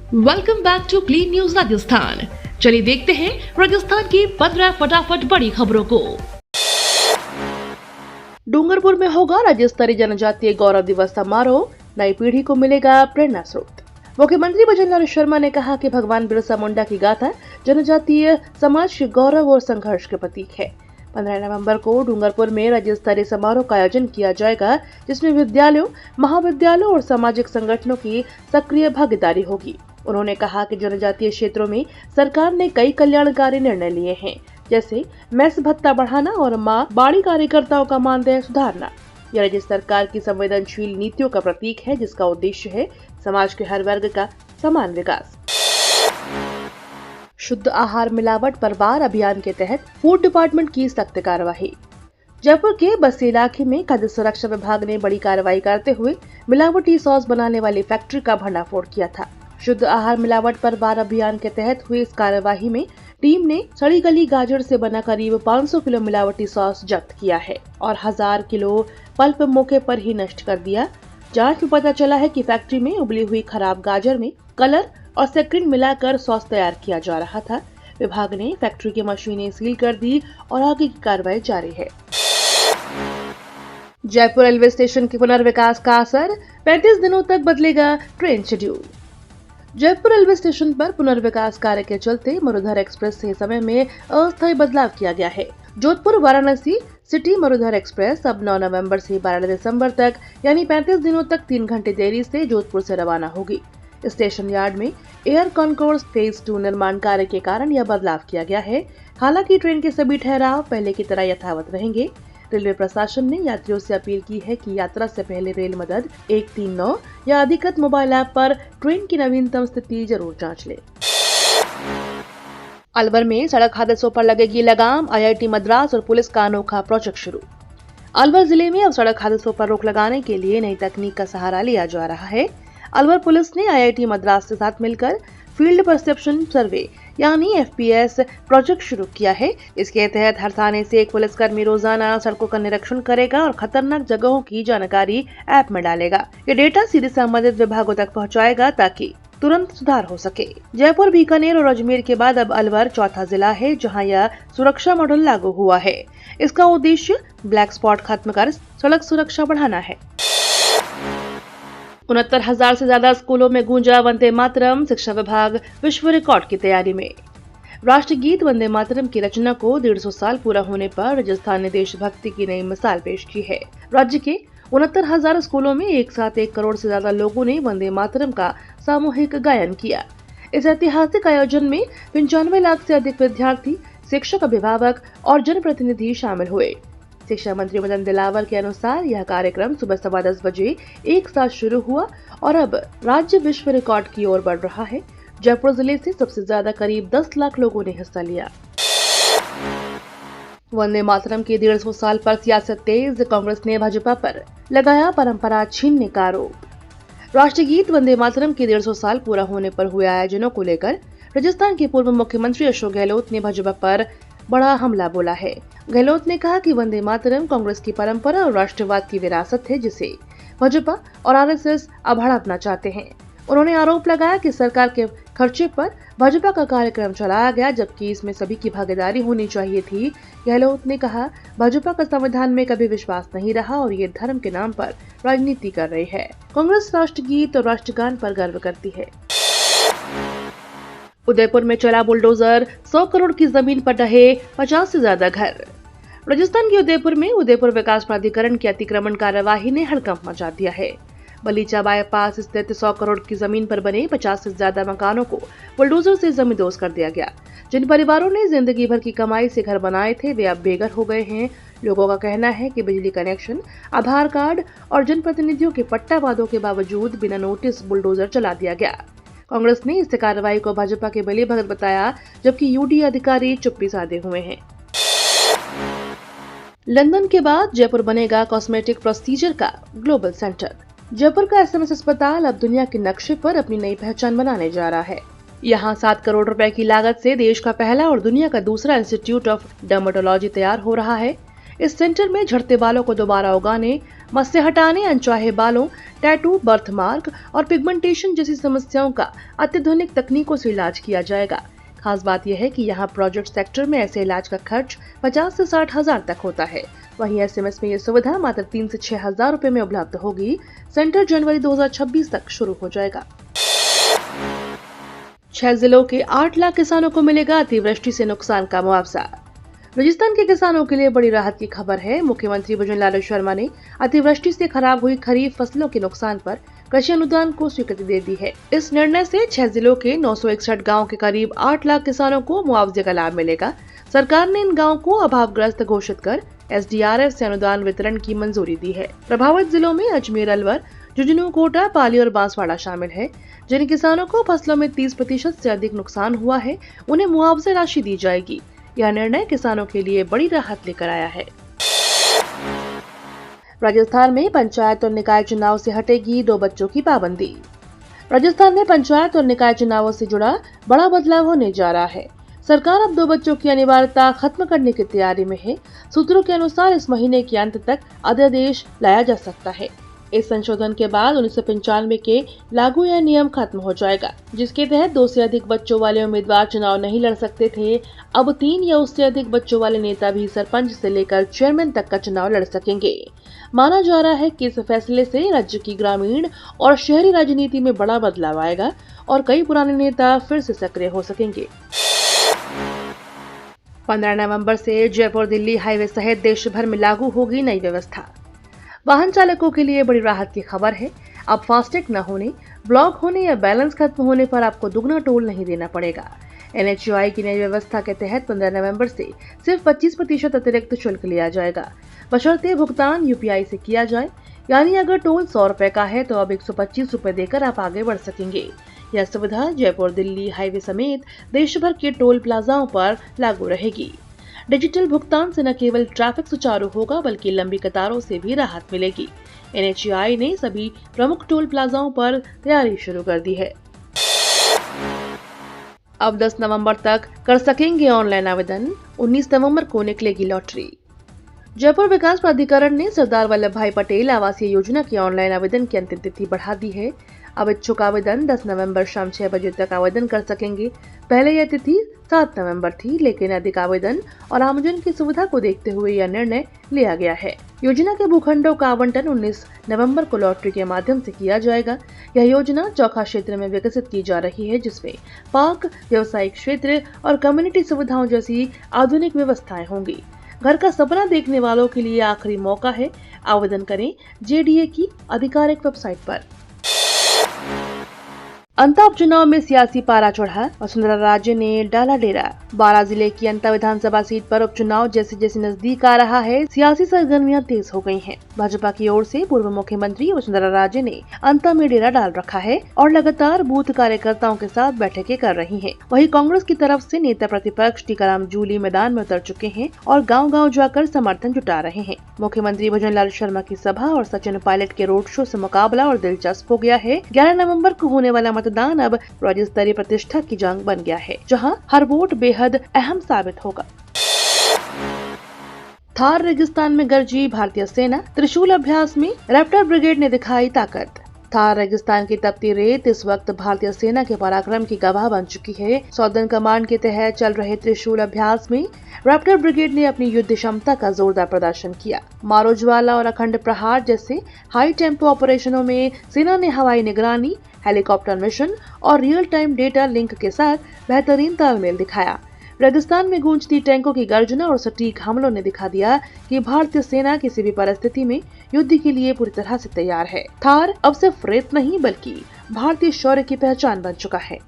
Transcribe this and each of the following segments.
Welcome back to clean news Rajasthan. चलिए देखते हैं राजस्थान की 15 फटाफट बड़ी खबरों को। डूंगरपुर में होगा राज्य स्तरीय जनजातीय गौरव दिवस समारोह, नई पीढ़ी को मिलेगा प्रेरणा स्रोत। मुख्यमंत्री भजनलाल शर्मा ने कहा कि भगवान बिरसा मुंडा की गाथा जनजातीय समाज के गौरव और संघर्ष के प्रतीक है। 15 नवंबर को डूंगरपुर में राज्य स्तरीय समारोह का आयोजन किया जाएगा, जिसमें विद्यालयों, महाविद्यालयों और सामाजिक संगठनों की सक्रिय भागीदारी होगी। उन्होंने कहा कि जनजातीय क्षेत्रों में सरकार ने कई कल्याणकारी निर्णय लिए हैं, जैसे मेस भत्ता बढ़ाना और मां बाड़ी कार्यकर्ताओं का मानदेय सुधारना। यह राज्य सरकार की संवेदनशील नीतियों का प्रतीक है, जिसका उद्देश्य है समाज के हर वर्ग का समान विकास। शुद्ध आहार मिलावट पर बार अभियान के तहत फूड डिपार्टमेंट की सख्त कार्रवाई। जयपुर के बस्सी इलाके में खाद्य सुरक्षा विभाग ने बड़ी कार्रवाई करते हुए मिलावटी सॉस बनाने वाली फैक्ट्री का भंडाफोड़ किया था। शुद्ध आहार मिलावट पर बार अभियान के तहत हुई इस कार्यवाही में टीम ने सड़ी गली गाजर से बना करीब 500 किलो मिलावटी सॉस जब्त किया है और 1000 किलो पल्प मौके पर ही नष्ट कर दिया। जांच में पता चला है कि फैक्ट्री में उबली हुई खराब गाजर में कलर और सेक्रिन मिलाकर सॉस तैयार किया जा रहा था। विभाग ने फैक्ट्री की मशीनें सील कर दी और आगे की कार्रवाई जारी है। जयपुर रेलवे स्टेशन के पुनर्विकास का असर, 35 दिनों तक बदलेगा train schedule. Jaipur railway station पर पुनर्विकास कार्य के चलते मरुधर एक्सप्रेस से समय में अस्थायी बदलाव किया गया है। जोधपुर वाराणसी सिटी मरुधर एक्सप्रेस अब 9 नवंबर से 12 दिसंबर तक यानी 35 दिनों तक 3 घंटे देरी से जोधपुर से रवाना होगी। स्टेशन यार्ड में एयर कॉन्कोर्स फेज 2 निर्माण कार्य के कारण यह बदलाव किया गया है। हालांकि ट्रेन के सभी ठहराव पहले की तरह यथावत रहेंगे। रेलवे प्रशासन ने यात्रियों से अपील की है कि यात्रा से पहले रेल मदद 139 या अधिकृत मोबाइल ऐप पर ट्रेन की नवीनतम स्थिति जरूर जांच लें। अलवर में सड़क हादसों पर लगेगी लगाम, IIT मद्रास और पुलिस का अनोखा प्रोजेक्ट शुरू। अलवर जिले में अब सड़क हादसों पर रोक लगाने के लिए नई तकनीक का सहारा लिया जा रहा है। अलवर पुलिस ने IIT मद्रास के साथ मिलकर फील्ड परसेप्शन सर्वे यानी FPS प्रोजेक्ट शुरू किया है। इसके तहत हर थाने से एक पुलिसकर्मी रोजाना सड़कों का निरीक्षण करेगा और खतरनाक जगहों की जानकारी ऐप में डालेगा। ये डेटा सीधे संबंधित विभागों तक पहुंचाएगा ताकि तुरंत सुधार हो सके। जयपुर, बीकानेर और अजमेर के बाद अब अलवर चौथा जिला है जहां यह सुरक्षा मॉडल लागू हुआ है। इसका उद्देश्य ब्लैक स्पॉट खत्म कर सड़क सुरक्षा बढ़ाना है। 69,000 से ज्यादा स्कूलों में गूंजा वंदे मातरम, शिक्षा विभाग विश्व रिकॉर्ड की तैयारी में। राष्ट्रगीत वंदे मातरम की रचना को 150 साल पूरा होने पर राजस्थान ने देशभक्ति की नई मिसाल पेश की है। राज्य के 69,000 स्कूलों में एक साथ 1 करोड़ से ज्यादा लोगों ने वंदे मातरम का सामूहिक गायन किया। इस ऐतिहासिक आयोजन में 95 लाख से अधिक विद्यार्थी, शिक्षक, अभिभावक और जनप्रतिनिधि शामिल हुए। शिक्षा मंत्री मदन दिलावर के अनुसार यह कार्यक्रम सुबह 10:15 बजे एक साथ शुरू हुआ और अब राज्य विश्व रिकॉर्ड की ओर बढ़ रहा है। जयपुर जिले से सबसे ज्यादा करीब 10 लाख लोगों ने हिस्सा लिया। वंदे मातरम के 150 साल पर सियासत तेज, कांग्रेस ने भाजपा पर लगाया परंपरा छीनने का आरोप। राष्ट्रगीत वंदे मातरम के 150 साल पूरा होने पर हुए आयोजनों को लेकर राजस्थान के पूर्व मुख्यमंत्री अशोक गहलोत ने भाजपा पर बड़ा हमला बोला है। गहलोत ने कहा कि वंदे मातरम कांग्रेस की परंपरा और राष्ट्रवाद की विरासत है, जिसे भाजपा और RSS अब हड़पना चाहते हैं। उन्होंने आरोप लगाया कि सरकार के खर्चे पर भाजपा का कार्यक्रम चलाया गया, जबकि इसमें सभी की भागीदारी होनी चाहिए थी। गहलोत ने कहा, भाजपा का संविधान में कभी विश्वास नहीं रहा और ये धर्म के नाम पर राजनीति कर रही है। कांग्रेस राष्ट्रगीत और राष्ट्रगान पर गर्व करती है। उदयपुर में चला बुलडोजर, 100 करोड़ की जमीन पर ढहे 50 से ज्यादा घर। राजस्थान के उदयपुर में उदयपुर विकास प्राधिकरण की अतिक्रमण कार्यवाही ने हड़कंप मचा दिया है। बलीचा बाईपास स्थित 100 करोड़ की जमीन पर बने 50 से ज्यादा मकानों को बुलडोजर से जमींदोज कर दिया गया। जिन परिवारों ने जिंदगी भर की कमाई से घर बनाए थे, वे अब बेघर हो गए हैं। लोगों का कहना है कि बिजली कनेक्शन, आधार कार्ड और जनप्रतिनिधियों के पट्टा वादों के बावजूद बिना नोटिस बुलडोजर चला दिया गया। कांग्रेस ने इस कार्रवाई को भाजपा के बलि भगत बताया, जबकि UD अधिकारी चुप्पी साधे हुए हैं। लंदन के बाद जयपुर बनेगा कॉस्मेटिक प्रोसीजर का ग्लोबल सेंटर। जयपुर का SMS अस्पताल अब दुनिया के नक्शे पर अपनी नई पहचान बनाने जा रहा है। यहाँ 7 करोड़ रुपए की लागत से देश का पहला और दुनिया का दूसरा इंस्टीट्यूट ऑफ डर्मेटोलॉजी तैयार हो रहा है। इस सेंटर में झड़ते बालों को दोबारा उगाने, मस्से हटाने, अनचाहे बालों, टैटू, बर्थमार्क और पिगमेंटेशन जैसी समस्याओं का अत्याधुनिक तकनीकों से इलाज किया जाएगा। खास बात यह है कि यहाँ प्रोजेक्ट सेक्टर में ऐसे इलाज का खर्च 50 से 60 हजार तक होता है। वहीं एसएमएस में ये सुविधा मात्र 3 से 6 हजार रुपए में उपलब्ध होगी। सेंटर जनवरी 2026 तक शुरू हो जाएगा। 6 जिलों के 8 लाख किसानों को मिलेगा अतिवृष्टि से नुकसान का मुआवजा। राजस्थान के किसानों के लिए बड़ी राहत की खबर है। मुख्यमंत्री भजनलाल शर्मा ने अतिवृष्टि से खराब हुई खरीफ फसलों के नुकसान पर कृषि अनुदान को स्वीकृति दे दी है। इस निर्णय से 6 जिलों के 961 गाँव के करीब 8 लाख किसानों को मुआवजे का लाभ मिलेगा। सरकार ने इन गाँव को अभावग्रस्त घोषित कर एसडीआरएफ से अनुदान वितरण की मंजूरी दी है। प्रभावित जिलों में अजमेर, अलवर, झुंझुनू, कोटा, पाली और बांसवाड़ा शामिल है। जिन किसानों को फसलों में 30% से अधिक नुकसान हुआ है, उन्हें मुआवजा राशि दी जाएगी। यह निर्णय किसानों के लिए बड़ी राहत लेकर आया है। राजस्थान में पंचायत और निकाय चुनाव से हटेगी 2 बच्चों की पाबंदी। राजस्थान में पंचायत और निकाय चुनावों से जुड़ा बड़ा बदलाव होने जा रहा है। सरकार अब 2 बच्चों की अनिवार्यता खत्म करने की तैयारी में है। सूत्रों के अनुसार इस महीने के अंत तक अध्यादेश लाया जा सकता है। इस संशोधन के बाद 1995 के लागू यह नियम खत्म हो जाएगा, जिसके तहत 2 से अधिक बच्चों वाले उम्मीदवार चुनाव नहीं लड़ सकते थे। अब 3 या उससे अधिक बच्चों वाले नेता भी सरपंच से लेकर चेयरमैन तक का चुनाव लड़ सकेंगे। माना जा रहा है कि इस फैसले से राज्य की ग्रामीण और शहरी राजनीति में बड़ा बदलाव आएगा और कई पुराने नेता फिर से सक्रिय हो सकेंगे। 15 नवंबर से जयपुर दिल्ली हाईवे सहित देश भर में लागू होगी नई व्यवस्था। वाहन चालकों के लिए बड़ी राहत की खबर है। अब फास्टैग न होने, ब्लॉक होने या बैलेंस खत्म होने पर आपको दुगना टोल नहीं देना पड़ेगा। एनएचएआई की नई व्यवस्था के तहत 15 नवंबर से सिर्फ 25% अतिरिक्त शुल्क लिया जाएगा, बशर्ते भुगतान यूपीआई से किया जाए। यानी अगर टोल 100 रुपए का है तो अब 125 रुपए देकर आप आगे बढ़ सकेंगे। यह सुविधा जयपुर दिल्ली हाईवे समेत देश भर के टोल प्लाजाओं पर लागू रहेगी। डिजिटल भुगतान से न केवल ट्रैफिक सुचारू होगा, बल्कि लंबी कतारों से भी राहत मिलेगी। एनएचएआई ने सभी प्रमुख टोल प्लाजाओं पर तैयारी शुरू कर दी है। अब 10 नवंबर तक कर सकेंगे ऑनलाइन आवेदन। 19 नवंबर को निकलेगी लॉटरी। जयपुर विकास प्राधिकरण ने सरदार वल्लभ भाई पटेल आवासीय योजना के ऑनलाइन आवेदन की अंतिम तिथि बढ़ा दी है। अब इच्छुक आवेदन 10 नवंबर शाम 6 बजे तक आवेदन कर सकेंगे। पहले यह तिथि 7 नवंबर थी, लेकिन अधिक आवेदन और आमजन की सुविधा को देखते हुए यह निर्णय लिया गया है। योजना के भूखंडों का आवंटन 19 नवंबर को लॉटरी के माध्यम से किया जाएगा। यह योजना चौखा क्षेत्र में विकसित की जा रही है, जिसमें पार्क, व्यवसायिक क्षेत्र और कम्युनिटी सुविधाओं जैसी आधुनिक व्यवस्थाएं होंगी। घर का सपना देखने वालों के लिए आखिरी मौका है। आवेदन करें जेडीए की आधिकारिक वेबसाइट पर। अंता उपचुनाव में सियासी पारा चढ़ा, वसुंधरा राजे ने डाला डेरा। 12 जिले की अंता विधानसभा सीट पर उपचुनाव जैसे जैसे नजदीक आ रहा है, सियासी सरगर्मियां तेज हो गई हैं। भाजपा की ओर से पूर्व मुख्यमंत्री वसुंधरा राजे ने अंता में डेरा डाल रखा है और लगातार बूथ कार्यकर्ताओं के साथ बैठकें कर रही हैं। वहीं कांग्रेस की तरफ से नेता प्रतिपक्ष टीकाराम जूली मैदान में उतर चुके हैं और गाँव-गाँव जाकर समर्थन जुटा रहे हैं। मुख्यमंत्री भजनलाल शर्मा की सभा और सचिन पायलट के रोड शो से मुकाबला और दिलचस्प हो गया है। 11 नवम्बर को होने वाला मतदान अब राज्य स्तरीय प्रतिष्ठा की जंग बन गया है, जहां हर वोट बेहद अहम साबित होगा। थार रेगिस्तान में गरजी भारतीय सेना, त्रिशूल अभ्यास में रैप्टर ब्रिगेड ने दिखाई ताकत। थार रेगिस्तान की तपती रेत इस वक्त भारतीय सेना के पराक्रम की गवाह बन चुकी है। सौदर्न कमांड के तहत चल रहे त्रिशूल अभ्यास में रैप्टर ब्रिगेड ने अपनी युद्ध क्षमता का जोरदार प्रदर्शन किया। मारो ज्वाला और अखंड प्रहार जैसे हाई टेम्पो ऑपरेशनों में सेना ने हवाई निगरानी, हेलीकॉप्टर मिशन और रियल टाइम डेटा लिंक के साथ बेहतरीन तालमेल दिखाया। रेगिस्तान में गूंजती टैंकों की गर्जना और सटीक हमलों ने दिखा दिया कि भारतीय सेना किसी भी परिस्थिति में युद्ध के लिए पूरी तरह से तैयार है। थार अब सिर्फ रेत नहीं बल्कि भारतीय शौर्य की पहचान बन चुका है।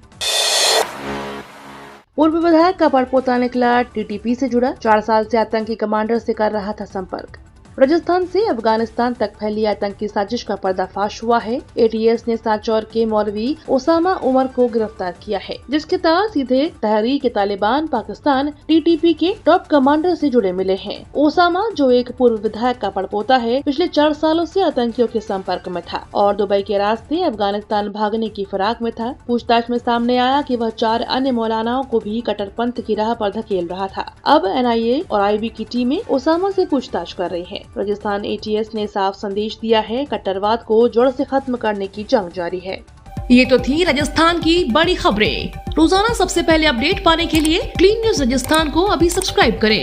पूर्व विधायक का परपोता निकला टीटीपी से जुड़ा, 4 साल से आतंकी कमांडर से कर रहा था संपर्क। राजस्थान से अफगानिस्तान तक फैली आतंकी साजिश का पर्दाफाश हुआ है। एटीएस ने सांचौर के मौलवी ओसामा उमर को गिरफ्तार किया है, जिसके तहत सीधे तहरीक-ए-तालिबान पाकिस्तान टीटीपी के टॉप कमांडर से जुड़े मिले हैं। ओसामा, जो एक पूर्व विधायक का पड़पोता है, पिछले 4 सालों से आतंकियों के संपर्क में था और दुबई के रास्ते अफगानिस्तान भागने की फिराक में था। पूछताछ में सामने आया कि वह 4 अन्य मौलानाओं को भी कट्टरपंथ की राह पर धकेल रहा था। अब एनआईए और आईबी की टीमें ओसामा से पूछताछ कर रही है। राजस्थान ATS ने साफ संदेश दिया है, कट्टरवाद को जड़ से खत्म करने की जंग जारी है। ये तो थी राजस्थान की बड़ी खबरें। रोजाना सबसे पहले अपडेट पाने के लिए क्लीन न्यूज राजस्थान को अभी सब्सक्राइब करें।